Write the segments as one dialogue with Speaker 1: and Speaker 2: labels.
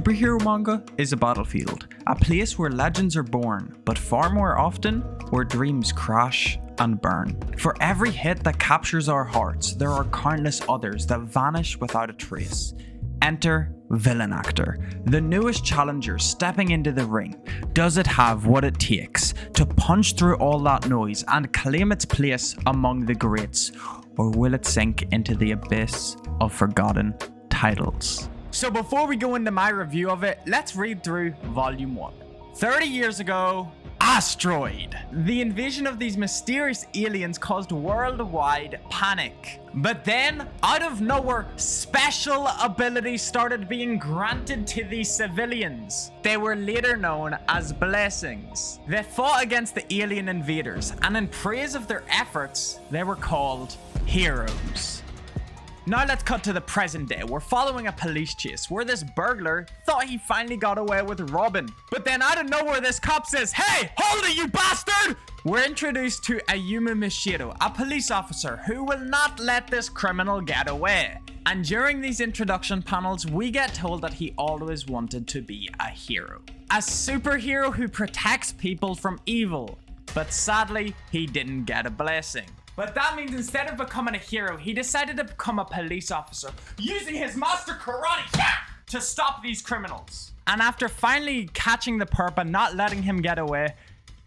Speaker 1: Superhero manga is a battlefield, a place where legends are born, but far more often, where dreams crash and burn. For every hit that captures our hearts, there are countless others that vanish without a trace. Enter VillainActor, the newest challenger stepping into the ring. Does it have what it takes to punch through all that noise and claim its place among the greats? Or will it sink into the abyss of forgotten titles? So before we go into my review of it, let's read through Volume 1. 30 years ago, Asteroid. The invasion of these mysterious aliens caused worldwide panic. But then, out of nowhere, special abilities started being granted to these civilians. They were later known as blessings. They fought against the alien invaders, and in praise of their efforts, they were called heroes. Now let's cut to the present day. We're following a police chase where this burglar thought he finally got away with robbing. But then out of nowhere, this cop says, "Hey, hold it, you bastard!" We're introduced to Ayumi Mashiro, a police officer who will not let this criminal get away. And during these introduction panels, we get told that he always wanted to be a hero. A superhero who protects people from evil. But sadly, he didn't get a blessing. But that means instead of becoming a hero, he decided to become a police officer, using his master karate to stop these criminals. And after finally catching the perp and not letting him get away,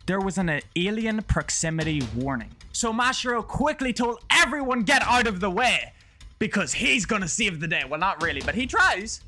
Speaker 1: there was an alien proximity warning. So Mashiro quickly told everyone get out of the way, because he's gonna save the day. Well, not really, but he tries.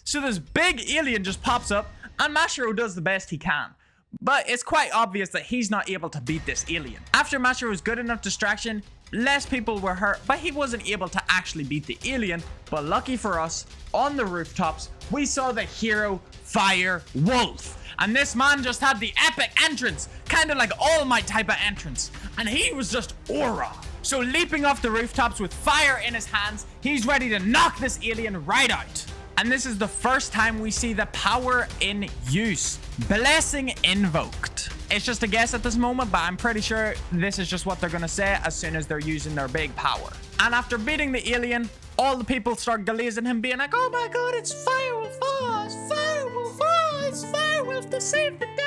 Speaker 1: So this big alien just pops up, and Mashiro does the best he can. But it's quite obvious that he's not able to beat this alien. After Mashiro's good enough distraction, less people were hurt, but he wasn't able to actually beat the alien. But lucky for us, on the rooftops, we saw the hero Fire Wolf. And this man just had the epic entrance, kind of like All Might type of entrance. And he was just aura. So leaping off the rooftops with fire in his hands, he's ready to knock this alien right out. And this is the first time we see the power in use. Blessing invoked. It's just a guess at this moment, but I'm pretty sure this is just what they're gonna say as soon as they're using their big power. And after beating the alien, all the people start glazing him, being like, "Oh my god, it's Firewolf! Oh, it's Firewolf! Oh, it's Firewolf to save the day!"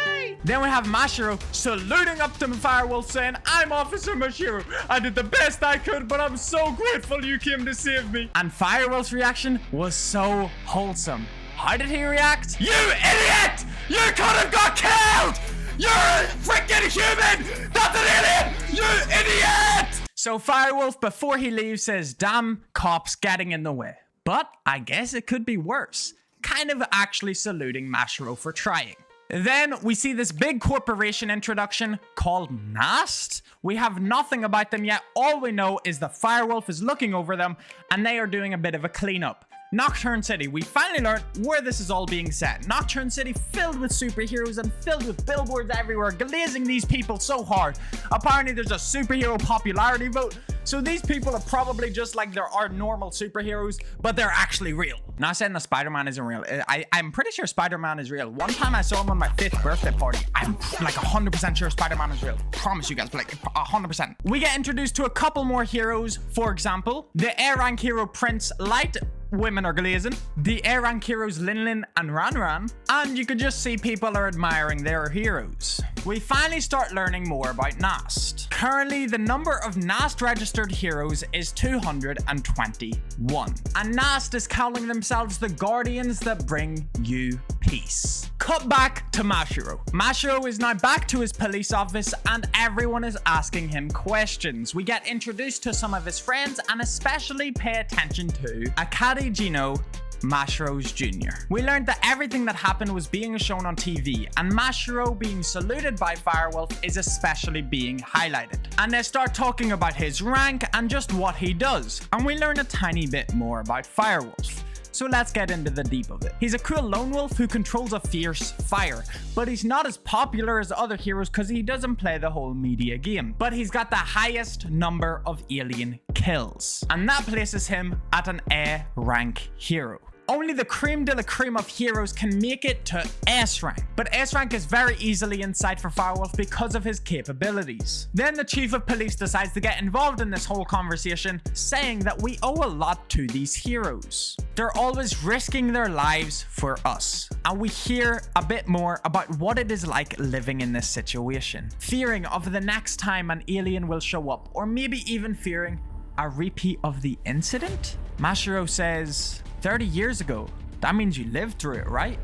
Speaker 1: Then we have Mashiro saluting up to Firewolf, saying, "I'm Officer Mashiro. I did the best I could, but I'm so grateful you came to save me." And Firewolf's reaction was so wholesome. How did he react? "You idiot! You could have got killed! You're a freaking human! That's an alien! You idiot!" So Firewolf, before he leaves, says, "Damn cops getting in the way." But I guess it could be worse. Kind of actually saluting Mashiro for trying. Then we see this big corporation introduction called NAST. We have nothing about them yet. All we know is the Firewolf is looking over them and they are doing a bit of a cleanup. Nocturne City, we finally learned where this is all being set. Nocturne City filled with superheroes and filled with billboards everywhere, glazing these people so hard. Apparently there's a superhero popularity vote, so these people are probably just like there are normal superheroes, but they're actually real. Not saying that Spider-Man isn't real. I'm pretty sure Spider-Man is real. One time I saw him on my 5th birthday party. I'm like 100% sure Spider-Man is real. Promise you guys, but like 100%. We get introduced to a couple more heroes. For example, the A-rank hero Prince Light. Women are glazing. The A-rank heroes Lin and Ran, and you could just see people are admiring their heroes. We finally start learning more about NAST. Currently, the number of NAST registered heroes is 221, and NAST is calling themselves the Guardians that bring you peace. Cut back to Mashiro. Mashiro is now back to his police office and everyone is asking him questions. We get introduced to some of his friends and especially pay attention to Akari Gino, Mashiro's junior. We learned that everything that happened was being shown on TV, and Mashiro being saluted by Firewolf is especially being highlighted. And they start talking about his rank and just what he does, and we learn a tiny bit more about Firewolf. So let's get into the deep of it. He's a cool lone wolf who controls a fierce fire, but he's not as popular as other heroes because he doesn't play the whole media game. But he's got the highest number of alien kills, and that places him at an A-rank hero. Only the creme de la creme of heroes can make it to S rank, but S rank is very easily in sight for Firewolf because of his capabilities. Then the chief of police decides to get involved in this whole conversation, saying that we owe a lot to these heroes. They're always risking their lives for us, and we hear a bit more about what it is like living in this situation, fearing of the next time an alien will show up, or maybe even fearing a repeat of the incident. Mashiro says, 30 years ago, that means you lived through it, right?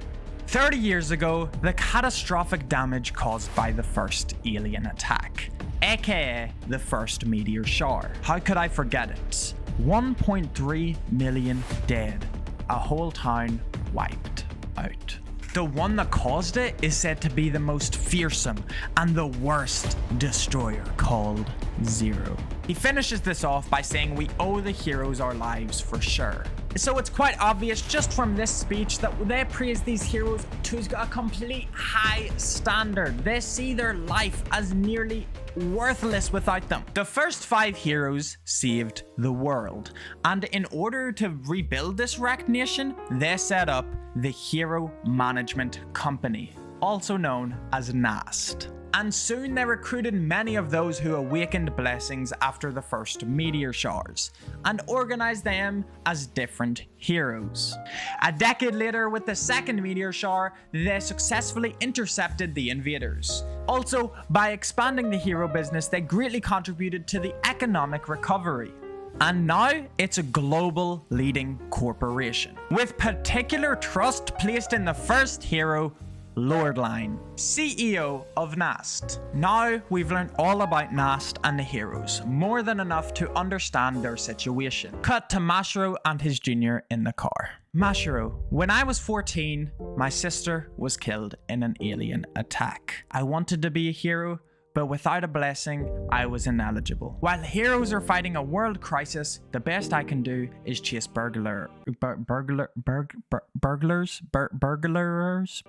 Speaker 1: 30 years ago, the catastrophic damage caused by the first alien attack, aka the first meteor shower. How could I forget it? 1.3 million dead, a whole town wiped out. The one that caused it is said to be the most fearsome and the worst destroyer, called Zero. He finishes this off by saying we owe the heroes our lives for sure. So it's quite obvious just from this speech that they praise these heroes to a complete high standard. They see their life as nearly worthless without them. The first 5 heroes saved the world, and in order to rebuild this wrecked nation, they set up the Hero Management Company, also known as NAST. And soon they recruited many of those who awakened blessings after the first meteor showers, and organized them as different heroes. A decade later, with the second meteor shower, they successfully intercepted the invaders. Also, by expanding the hero business, they greatly contributed to the economic recovery. And now it's a global leading corporation, with particular trust placed in the first hero, Lordline, CEO of NAST. Now we've learned all about NAST and the heroes, more than enough to understand their situation. Cut to Mashiro and his junior in the car. Mashiro, when I was 14, my sister was killed in an alien attack. I wanted to be a hero, but without a blessing, I was ineligible. While heroes are fighting a world crisis, the best I can do is chase burglars.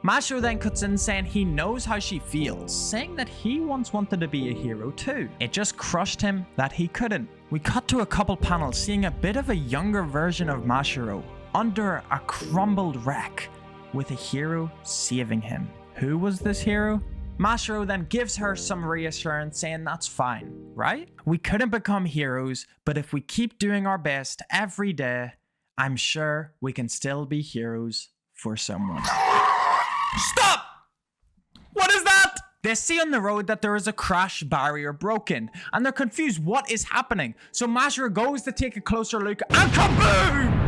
Speaker 1: Mashiro then cuts in saying he knows how she feels, saying that he once wanted to be a hero too. It just crushed him that he couldn't. We cut to a couple panels seeing a bit of a younger version of Mashiro under a crumbled wreck, with a hero saving him. Who was this hero? Mashiro then gives her some reassurance, saying that's fine, right? We couldn't become heroes, but if we keep doing our best every day, I'm sure we can still be heroes for someone. Stop! What is that? They see on the road that there is a crash barrier broken, and they're confused what is happening. So Mashiro goes to take a closer look, and kaboom!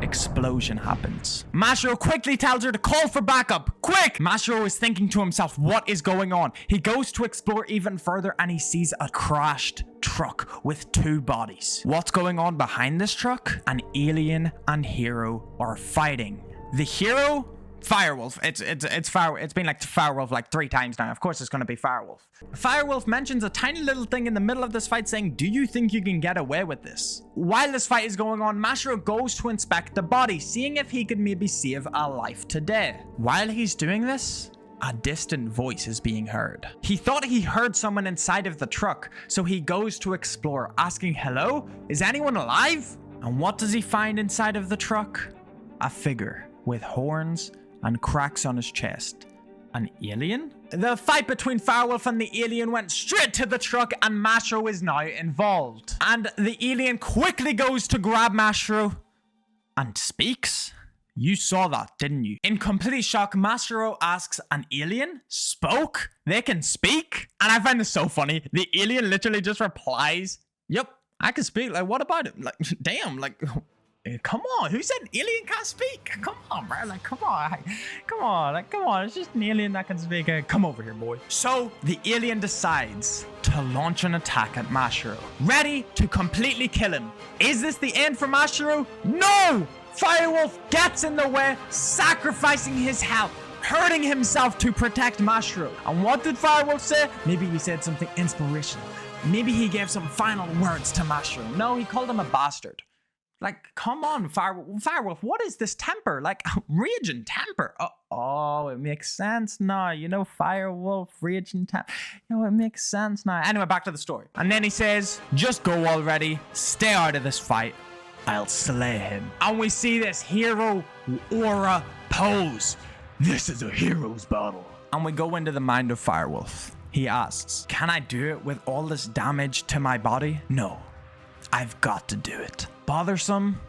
Speaker 1: Explosion happens. Mashiro quickly tells her to call for backup. Quick! Mashiro is thinking to himself, what is going on? He goes to explore even further and he sees a crashed truck with 2 bodies. What's going on behind this truck? An alien and hero are fighting. The hero? Firewolf. It's been like Firewolf like 3 times now. Of course it's going to be Firewolf. Firewolf mentions a tiny little thing in the middle of this fight saying, do you think you can get away with this? While this fight is going on, Mashiro goes to inspect the body, seeing if he could maybe save a life today. While he's doing this, a distant voice is being heard. He thought he heard someone inside of the truck, so he goes to explore, asking, hello? Is anyone alive? And what does he find inside of the truck? A figure with horns and cracks on his chest. An alien? The fight between Firewolf and the alien went straight to the truck, and Mashiro is now involved. And the alien quickly goes to grab Mashiro and speaks. You saw that, didn't you? In complete shock, Mashiro asks, an alien spoke? They can speak? And I find this so funny. The alien literally just replies, yep, I can speak. Like, what about it? Like, damn, like, come on, who said an alien can't speak? Come on, bro, like, come on, it's just an alien that can speak. Come over here, boy. So the alien decides to launch an attack at Mashiro, ready to completely kill him. Is this the end for Mashiro? No! Firewolf gets in the way, sacrificing his health, hurting himself to protect Mashiro. And what did Firewolf say? Maybe he said something inspirational. Maybe he gave some final words to Mashiro. No, he called him a bastard. Like, come on, Firewolf, what is this temper? Like, rage and temper. Oh, it makes sense now. You know, Firewolf, rage and temper. You know, it makes sense now. Anyway, back to the story. And then he says, just go already. Stay out of this fight. I'll slay him. And we see this hero aura pose. This is a hero's battle. And we go into the mind of Firewolf. He asks, can I do it with all this damage to my body? No, I've got to do it. Bothersome,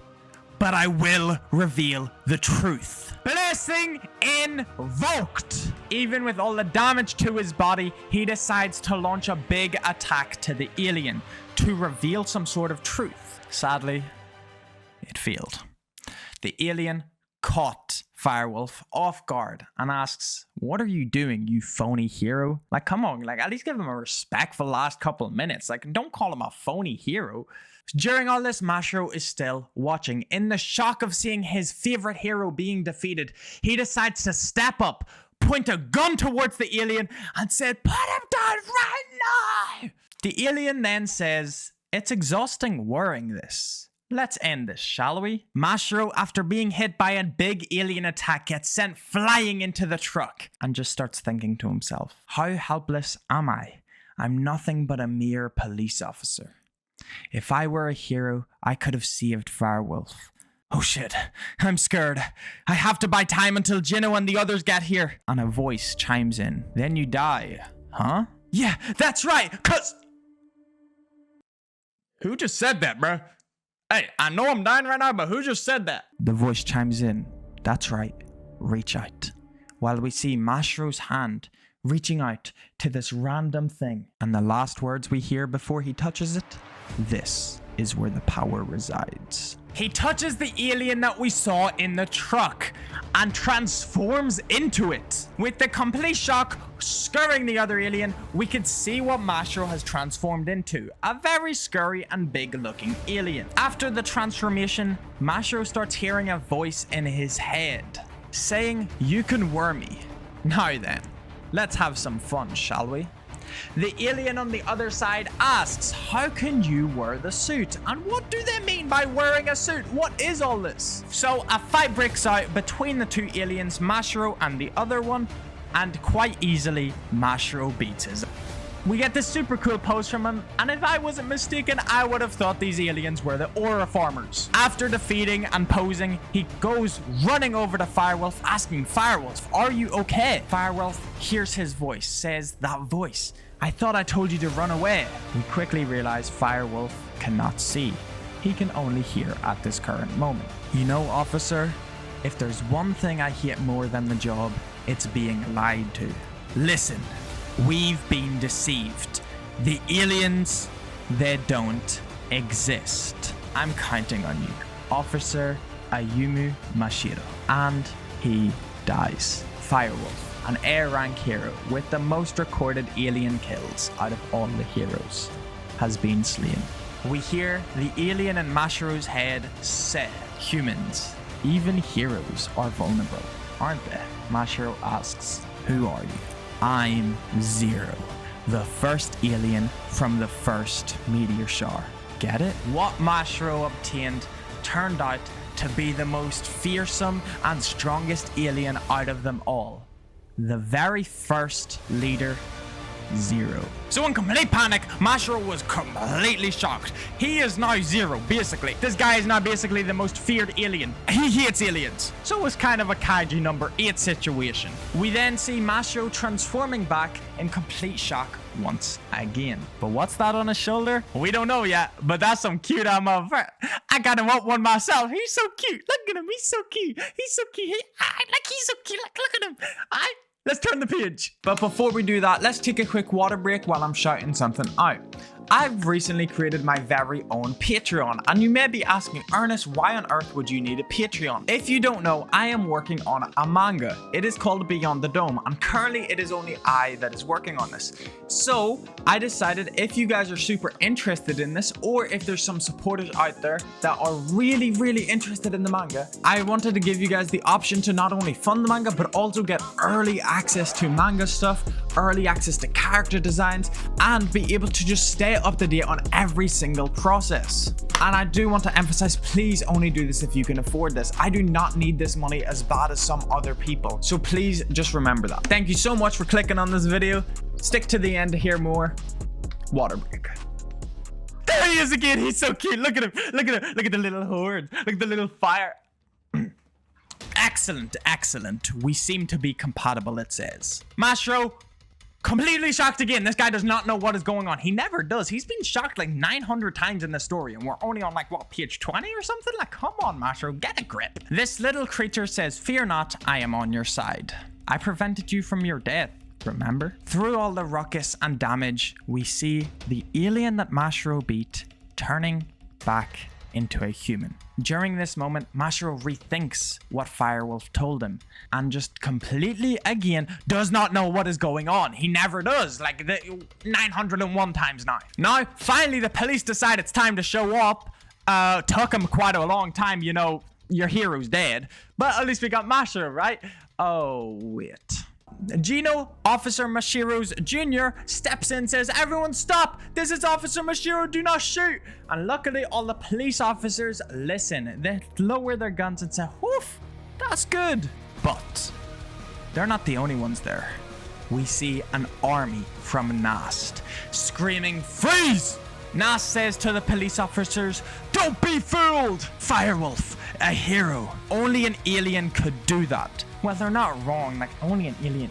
Speaker 1: but I will reveal the truth. Blessing invoked. Even with all the damage to his body, he decides to launch a big attack to the alien to reveal some sort of truth. Sadly, it failed. The alien caught Firewolf off guard and asks, what are you doing, you phony hero? Like, come on, like, at least give him a respectful last couple of minutes. Like, don't call him a phony hero. During all this, Mashiro is still watching. In the shock of seeing his favorite hero being defeated, he decides to step up, point a gun towards the alien, and said, put him down right now! The alien then says, it's exhausting wearing this. Let's end this, shall we? Mashiro, after being hit by a big alien attack, gets sent flying into the truck and just starts thinking to himself, how helpless am I? I'm nothing but a mere police officer. If I were a hero, I could have saved Firewolf. Oh shit, I'm scared. I have to buy time until Jino and the others get here. And a voice chimes in. Then you die, huh? Yeah, that's right, cause... Who just said that, bruh? Hey, I know I'm dying right now, but who just said that? The voice chimes in. That's right, reach out. While we see Mashiro's hand reaching out to this random thing. And the last words we hear before he touches it, this is where the power resides. He touches the alien that we saw in the truck and transforms into it. With the complete shock scurrying the other alien, we could see what Mashiro has transformed into. A very scurry and big looking alien. After the transformation, Mashiro starts hearing a voice in his head saying, you can wear me. Now then, let's have some fun, shall we? The alien on the other side asks, how can you wear the suit? And what do they mean by wearing a suit? What is all this? So a fight breaks out between the two aliens, Mashiro and the other one, and quite easily, Mashiro beats his. We get this super cool pose from him, and if I wasn't mistaken, I would have thought these aliens were the aura farmers. After defeating and posing, he goes running over to Firewolf, asking, Firewolf, are you okay? Firewolf hears his voice, says, that voice, I thought I told you to run away. We quickly realize Firewolf cannot see. He can only hear at this current moment. You know, officer, if there's one thing I hate more than the job, it's being lied to. Listen. We've been deceived. The aliens, they don't exist. I'm counting on you, Officer Ayumu Mashiro. And he dies. Firewolf, an A rank hero with the most recorded alien kills out of all the heroes, has been slain. We hear the alien in Mashiro's head say, humans, even heroes are vulnerable, aren't they? Mashiro asks, who are you? I'm Zero, the first alien from the first meteor shower. Get it? What Mashiro obtained turned out to be the most fearsome and strongest alien out of them all. The very first leader, Zero. So in complete panic, Mashiro was completely shocked. He is now Zero, basically. This guy is now basically the most feared alien. He hates aliens. So it was kind of a kaiju number 8 situation. We then see Mashiro transforming back in complete shock once again. But what's that on his shoulder? We don't know yet, but that's some cute motherfucker. I got him up one myself. He's so cute. Look at him. He's so cute. He's so cute. He's so cute. Look at him. Let's turn the page. But before we do that, let's take a quick water break while I'm shouting something out. I've recently created my very own Patreon, and you may be asking, Ernest, why on earth would you need a Patreon? If you don't know, I am working on a manga. It is called Beyond the Dome, and currently it is only I that is working on this. So I decided if you guys are super interested in this, or if there's some supporters out there that are really, really interested in the manga, I wanted to give you guys the option to not only fund the manga, but also get early access to manga stuff, early access to character designs, and be able to just stay up to date on every single process. And I do want to emphasize, please only do this if you can afford this. I do not need this money as bad as some other people. So please just remember that. Thank you so much for clicking on this video. Stick to the end to hear more. Water break. There he is again. He's so cute. Look at him. Look at him. Look at the little horns. Look at the little fire. Excellent, excellent. We seem to be compatible, it says. Mashiro, completely shocked again. This guy does not know what is going on. He never does. He's been shocked like 900 times in the story, and we're only on like, what, page 20 or something? Like, come on, Mashiro, get a grip. This little creature says, fear not, I am on your side. I prevented you from your death, remember? Through all the ruckus and damage, we see the alien that Mashiro beat turning back into a human. During this moment, Mashiro rethinks what Firewolf told him and just completely, again, does not know what is going on. He never does, like the 901 times now. Now, finally, the police decide it's time to show up. Took him quite a long time, you know, your hero's dead. But at least we got Mashiro, right? Oh, wait. Gino, Officer Mashiro's junior, steps in and says, everyone stop! This is Officer Mashiro, do not shoot! And luckily, all the police officers listen. They lower their guns and say, whoof, that's good. But they're not the only ones there. We see an army from NAST screaming, freeze! NAST says to the police officers, don't be fooled! Firewolf, a hero. Only an alien could do that. Well, they're not wrong. Like, only an alien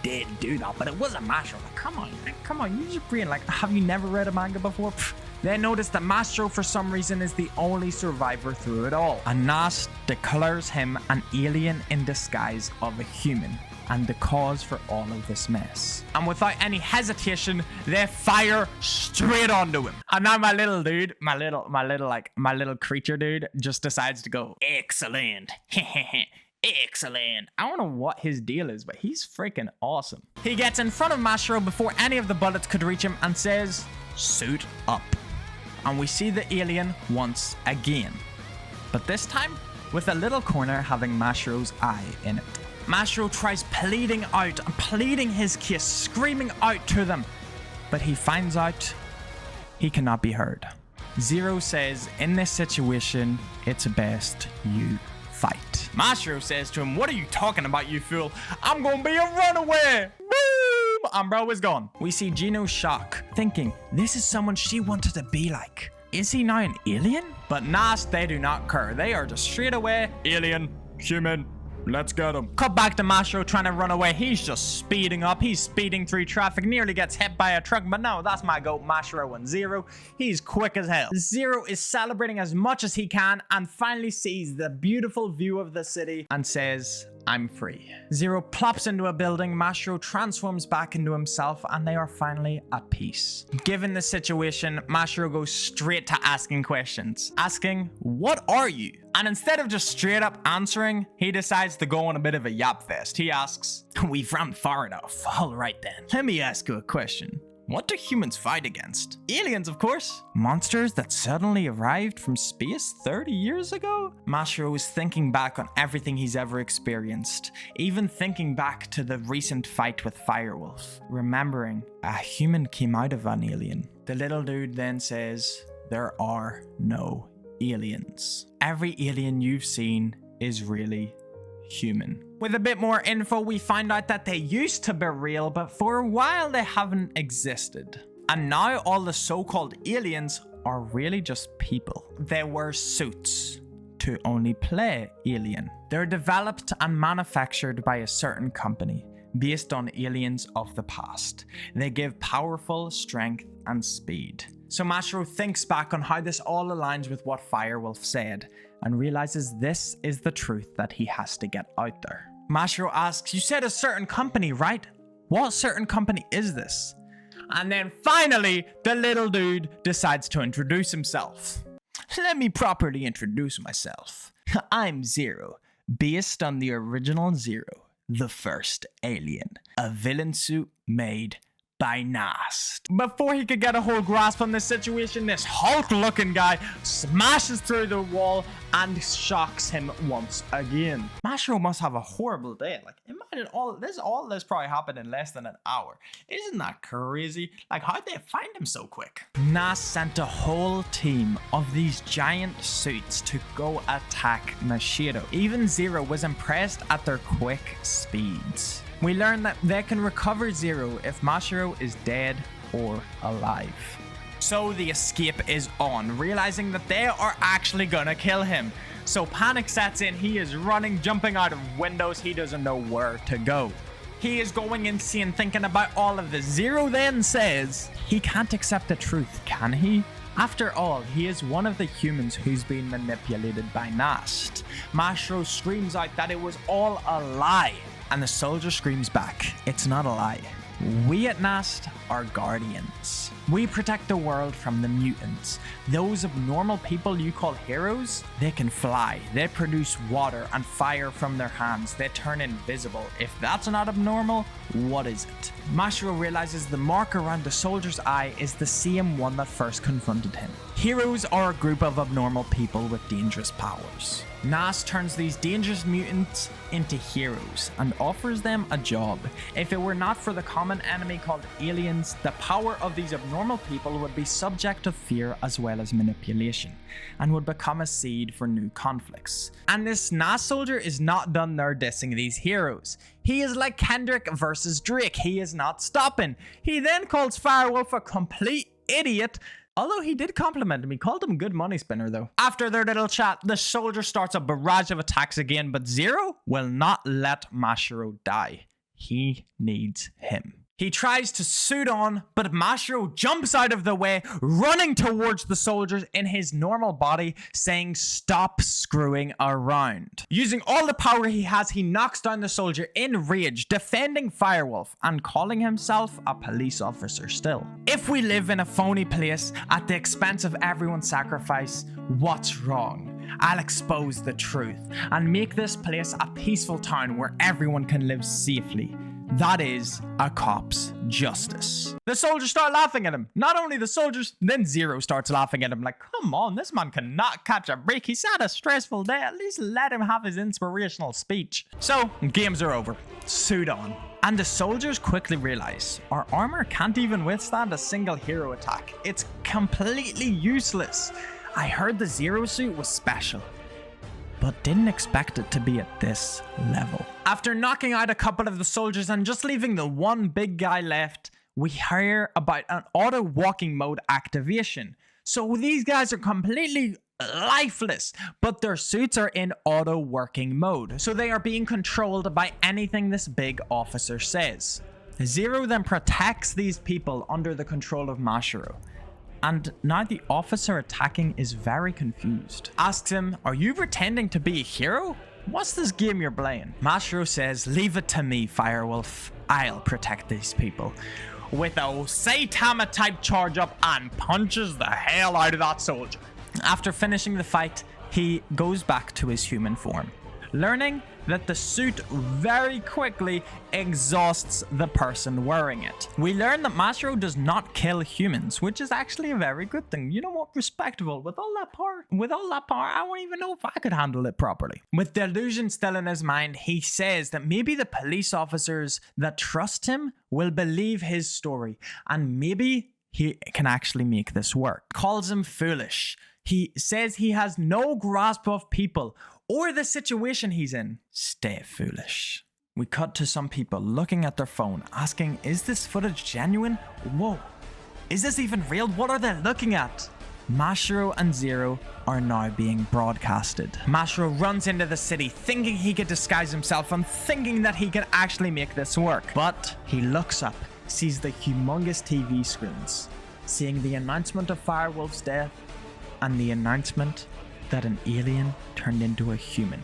Speaker 1: did do that, but it wasn't Mashiro. Like, come on, use your brain. Like, have you never read a manga before? Pfft. They notice that Mashiro, for some reason, is the only survivor through it all. And NAST declares him an alien in disguise of a human, and the cause for all of this mess. And without any hesitation, they fire straight onto him. And now my little dude, my little creature dude, just decides to go, excellent. Excellent. I don't know what his deal is, but he's freaking awesome. He gets in front of Mashiro before any of the bullets could reach him and says, suit up. And we see the alien once again, but this time with a little corner having Mashiro's eye in it. Mashiro tries pleading out and pleading his case, screaming out to them, but he finds out he cannot be heard. Zero says, in this situation, it's best you fight. Mashiro says to him, what are you talking about, you fool? I'm gonna be a runaway. Boom! And bro is gone. We see Gino shock, thinking, this is someone she wanted to be like. Is he now an alien? But NAST, they do not care. They are just straight away, alien, human, let's get him. Cut back to Mashiro trying to run away. He's just speeding up. He's speeding through traffic, nearly gets hit by a truck. But no, that's my goat, Mashiro and Zero. He's quick as hell. Zero is celebrating as much as he can and finally sees the beautiful view of the city and says, I'm free. Zero plops into a building, Mashiro transforms back into himself, and they are finally at peace. Given the situation, Mashiro goes straight to asking questions. Asking, what are you? And instead of just straight up answering, he decides to go on a bit of a yap fest. He asks, we've run far enough. All right then, let me ask you a question. What do humans fight against? Aliens, of course. Monsters that suddenly arrived from space 30 years ago? Mashiro is thinking back on everything he's ever experienced, even thinking back to the recent fight with Firewolf, remembering a human came out of an alien. The little dude then says, there are no aliens. Every alien you've seen is really human. With a bit more info, we find out that they used to be real, but for a while they haven't existed. And now all the so-called aliens are really just people. They wear suits to only play alien. They're developed and manufactured by a certain company based on aliens of the past. They give powerful strength and speed. So Mashiro thinks back on how this all aligns with what Firewolf said and realizes this is the truth that he has to get out there. Mashiro asks, you said a certain company, right? What certain company is this? And then finally, the little dude decides to introduce himself. Let me properly introduce myself. I'm Zero, based on the original Zero, the first alien, a villain suit made by NAST. Before he could get a whole grasp on this situation, this Hulk-looking guy smashes through the wall and shocks him once again. Mashiro must have a horrible day. Like, imagine all this probably happened in less than an hour. Isn't that crazy? Like, how'd they find him so quick? NAST sent a whole team of these giant suits to go attack Mashiro. Even Zero was impressed at their quick speeds. We learn that they can recover Zero if Mashiro is dead or alive. So the escape is on, realizing that they are actually gonna kill him. So panic sets in, he is running, jumping out of windows, he doesn't know where to go. He is going insane thinking about all of this. Zero then says, he can't accept the truth, can he? After all, he is one of the humans who's been manipulated by NAST. Mashiro screams out that it was all a lie, and the soldier screams back, it's not a lie. We at NAST are guardians. We protect the world from the mutants. Those abnormal people you call heroes, they can fly, they produce water and fire from their hands, they turn invisible. If that's not abnormal, what is it? Mashiro realizes the mark around the soldier's eye is the same one that first confronted him. Heroes are a group of abnormal people with dangerous powers. NAST turns these dangerous mutants into heroes and offers them a job. If it were not for the common enemy called aliens, the power of these abnormal people would be subject to fear as well as manipulation, and would become a seed for new conflicts. And this NAST soldier is not done there dissing these heroes. He is like Kendrick versus Drake, he is not stopping. He then calls Firewolf a complete idiot. Although he did compliment him, he called him a good money spinner though. After their little chat, the soldier starts a barrage of attacks again, but Zero will not let Mashiro die. He needs him. He tries to suit on, but Mashiro jumps out of the way, running towards the soldiers in his normal body, saying, "Stop screwing around." Using all the power he has, he knocks down the soldier in rage, defending Firewolf and calling himself a police officer still. If we live in a phony place at the expense of everyone's sacrifice, what's wrong? I'll expose the truth and make this place a peaceful town where everyone can live safely. That is a cop's justice. The soldiers start laughing at him. Not only the soldiers, then Zero starts laughing at him like, come on, this man cannot catch a break. He's had a stressful day. At least let him have his inspirational speech. So, games are over. Suit on. And the soldiers quickly realize our armor can't even withstand a single hero attack. It's completely useless. I heard the Zero suit was special, but didn't expect it to be at this level. After knocking out a couple of the soldiers and just leaving the one big guy left, we hear about an auto walking mode activation. So these guys are completely lifeless, but their suits are in auto working mode. So they are being controlled by anything this big officer says. Zero then protects these people under the control of Mashiro. And now the officer attacking is very confused. Asks him, are you pretending to be a hero? What's this game you're playing? Mashiro says, leave it to me, Firewolf. I'll protect these people. With a Saitama type charge up and punches the hell out of that soldier. After finishing the fight, he goes back to his human form, learning that the suit very quickly exhausts the person wearing it. We learn that Mashiro does not kill humans, which is actually a very good thing. You know what? Respectable. With all that power, I won't even know if I could handle it properly. With the illusion still in his mind, he says that maybe the police officers that trust him will believe his story, and maybe he can actually make this work. Calls him foolish. He says he has no grasp of people or the situation he's in. Stay foolish. We cut to some people looking at their phone, asking, is this footage genuine? Whoa, is this even real? What are they looking at? Mashiro and Zero are now being broadcasted. Mashiro runs into the city thinking he could disguise himself and thinking that he can actually make this work. But he looks up, sees the humongous TV screens, seeing the announcement of Firewolf's death and the announcement that an alien turned into a human.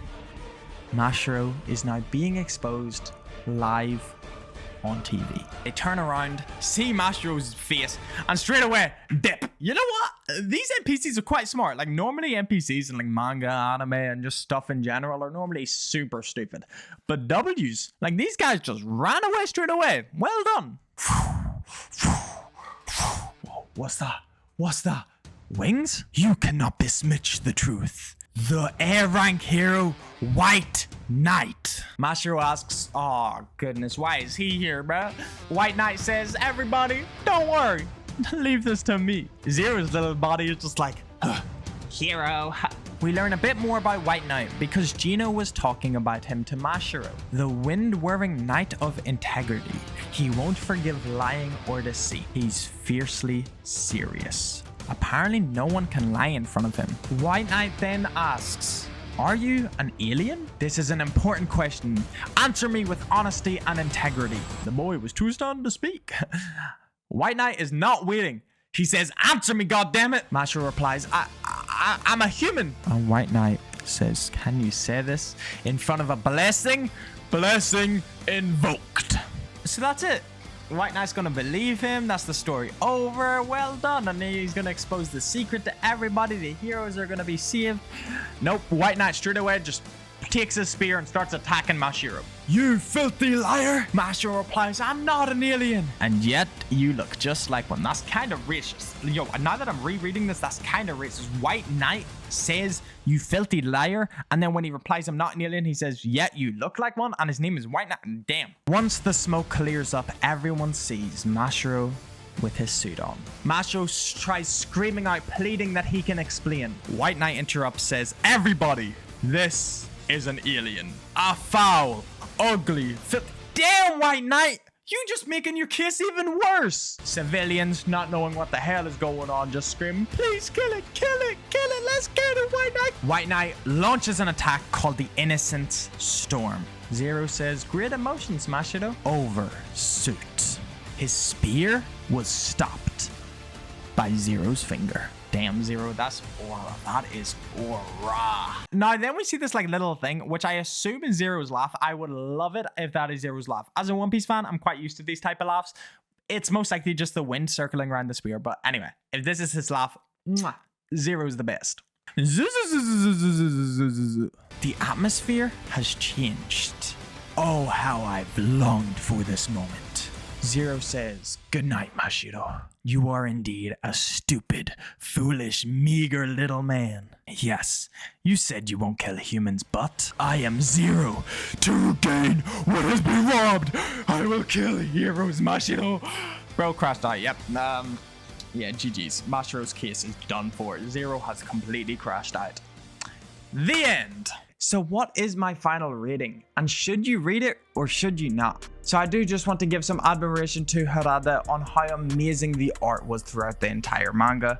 Speaker 1: Mashiro is now being exposed live on TV. They turn around, see Mashiro's face, and straight away, dip. You know what? These NPCs are quite smart. Like, normally NPCs in like manga, anime, and just stuff in general are normally super stupid. But W's, like these guys just ran away straight away. Well done. Whoa, what's that? What's that? Wings? You cannot besmirch the truth. The A rank hero, White Knight. Mashiro asks, oh goodness, why is he here, bruh? White Knight says, everybody, don't worry. Leave this to me. Zero's little body is just like, hero, we learn a bit more about White Knight because Gino was talking about him to Mashiro, the wind-wearing knight of integrity. He won't forgive lying or deceit. He's fiercely serious. Apparently no one can lie in front of him. White Knight then asks, "Are you an alien?" This is an important question. Answer me with honesty and integrity. The boy was too stunned to speak. White Knight is not waiting. He says, "Answer me, goddammit!" Mashiro replies, I'm a human. And White Knight says, "Can you say this in front of a blessing? Blessing invoked." So that's it. White Knight's gonna believe him. That's the story over. Well done. And he's gonna expose the secret to everybody. The heroes are gonna be saved. Nope. White Knight straight away just takes his spear and starts attacking Mashiro. "You filthy liar!" Mashiro replies, "I'm not an alien. And yet you look just like one." That's kind of racist. Yo, now that I'm rereading this, that's kind of racist. White Knight says, "You filthy liar," and then when he replies, "I'm not an alien," he says, "Yet you look like one," and his name is White Knight. Damn. Once the smoke clears up, everyone sees Mashiro with his suit on. Mashiro tries screaming out, pleading that he can explain. White Knight interrupts, says, "Everybody, this is an alien. A foul, ugly, Damn, White Knight! You just making your case even worse." Civilians, not knowing what the hell is going on, just scream, "Please kill it, kill it, kill it, let's get it, White Knight." White Knight launches an attack called the Innocent Storm. Zero says, "Great emotions, Mashiro." Over suit. His spear was stopped by Zero's finger. Damn, Zero, that's aura. That is aura. Now, then we see this like little thing, which I assume is Zero's laugh. I would love it if that is Zero's laugh. As a One Piece fan, I'm quite used to these type of laughs. It's most likely just the wind circling around the spear. But anyway, if this is his laugh, Zero's the best. The atmosphere has changed. Oh, how I've longed for this moment. Zero says, "Good night, Mashiro. You are indeed a stupid, foolish, meager little man. Yes, you said you won't kill humans, but I am Zero. To regain what has been robbed, I will kill heroes, Mashiro." Bro crashed out. Yep. Yeah, GG's. Mashiro's case is done for. Zero has completely crashed out. The end. So what is my final rating? And should you read it or should you not? So I do just want to give some admiration to Harada on how amazing the art was throughout the entire manga.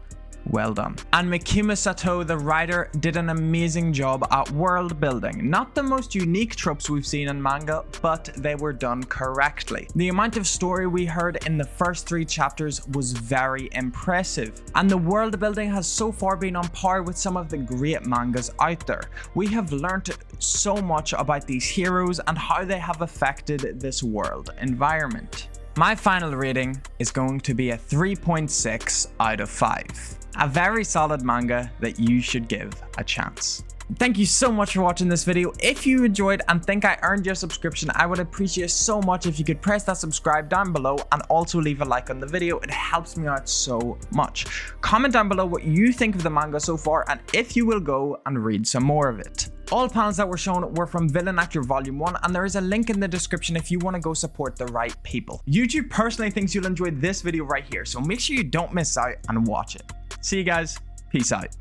Speaker 1: Well done. And Mikima Sato, the writer, did an amazing job at world building. Not the most unique tropes we've seen in manga, but they were done correctly. The amount of story we heard in the first 3 chapters was very impressive. And the world building has so far been on par with some of the great mangas out there. We have learned so much about these heroes and how they have affected this world environment. My final rating is going to be a 3.6 out of 5. A very solid manga that you should give a chance. Thank you so much for watching this video. If you enjoyed and think I earned your subscription, I would appreciate so much if you could press that subscribe down below and also leave a like on the video. It helps me out so much. Comment down below what you think of the manga so far and if you will go and read some more of it. All panels that were shown were from VillainActor Volume 1 and there is a link in the description if you want to go support the right people. YouTube personally thinks you'll enjoy this video right here, so make sure you don't miss out and watch it. See you guys. Peace out.